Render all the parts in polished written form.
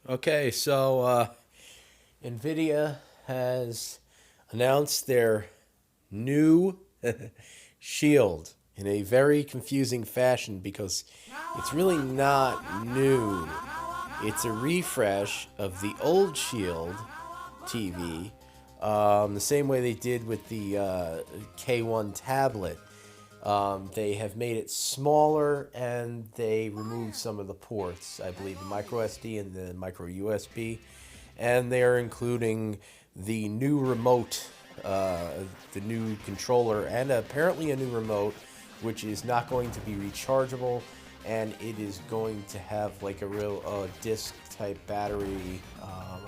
Okay, so Nvidia has announced their new shield in a very confusing fashion because it's really not new. It's a refresh of the old Shield TV, the same way they did with the K1 tablet. They have made it smaller and they removed some of the ports, I believe the micro SD and the micro USB. And they are including the new remote, the new controller, and apparently a new remote, which is not going to be rechargeable. And it is going to have like a real disc type battery,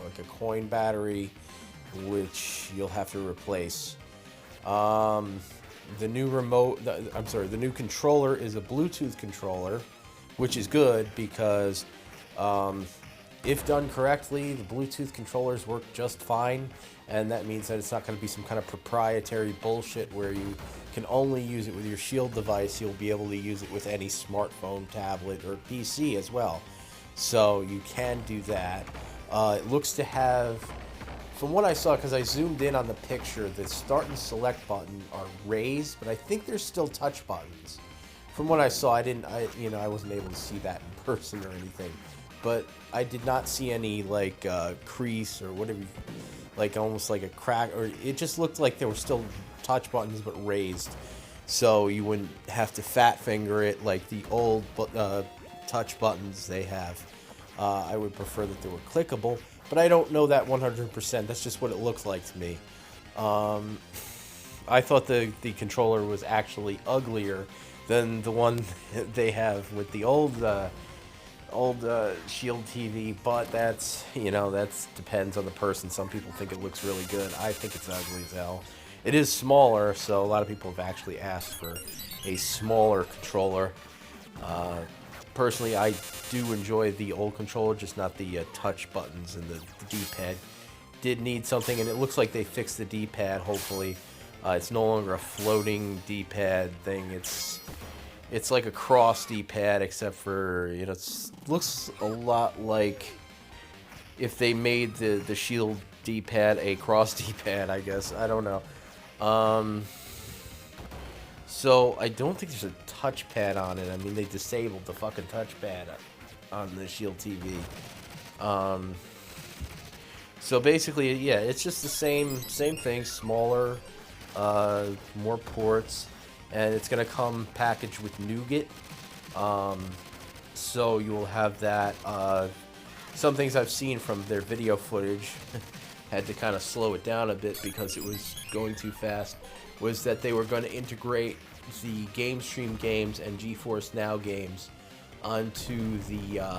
like a coin battery, which you'll have to replace. The new the new controller is a Bluetooth controller, which is good because if done correctly, the Bluetooth controllers work just fine, and that means that it's not going to be some kind of proprietary bullshit where you can only use it with your Shield device. You'll be able to use it with any smartphone, tablet, or PC as well. So you can do that. It looks to have, from what I saw, because I zoomed in on the picture, the start and select button are raised, but I think they're still touch buttons. From what I saw, I wasn't able to see that in person or anything, but I did not see any like crease or whatever, like almost like a crack, or it just looked like they were still touch buttons but raised, so you wouldn't have to fat finger it like the old touch buttons they have. I would prefer that they were clickable, but I don't know that 100%. That's just what it looks like to me. I thought the controller was actually uglier than the one they have with the old Shield TV, but that's depends on the person. Some people think it looks really good. I think it's ugly as hell. It is smaller, so a lot of people have actually asked for a smaller controller. Personally, I do enjoy the old controller, just not the touch buttons and the D-pad. Did need something, and it looks like they fixed the D-pad, hopefully. It's no longer a floating D-pad thing. It's like a cross D-pad, except for, it looks a lot like if they made the Shield D-pad a cross D-pad, I guess. I don't know. So I don't think there's a touchpad on it. I mean, they disabled the fucking touchpad on the Shield TV. So basically, yeah, it's just the same thing, smaller, more ports, and it's gonna come packaged with Nougat. So you will have that. Some things I've seen from their video footage had to kind of slow it down a bit because it was going too fast, was that they were going to integrate the GameStream games and GeForce Now games onto the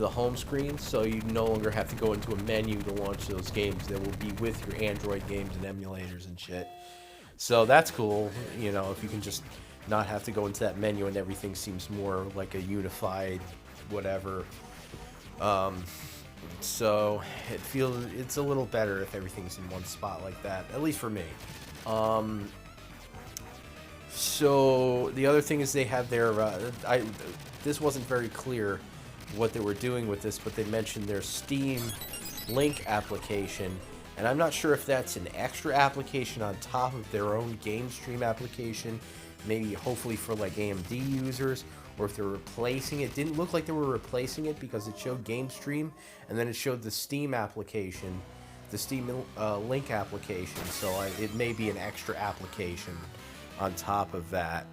home screen, so you no longer have to go into a menu to launch those games. They will be with your Android games and emulators and shit. So that's cool, if you can just not have to go into that menu and everything seems more like a unified whatever. So it's a little better if everything's in one spot like that, at least for me. So the other thing is they have their this wasn't very clear what they were doing with this, but they mentioned their Steam Link application, and I'm not sure if that's an extra application on top of their own GameStream application, maybe hopefully for like AMD users, or if they're replacing it. Didn't look like they were replacing it because it showed GameStream and then it showed the Steam application, the Steam Link application, so it may be an extra application on top of that.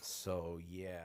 So yeah.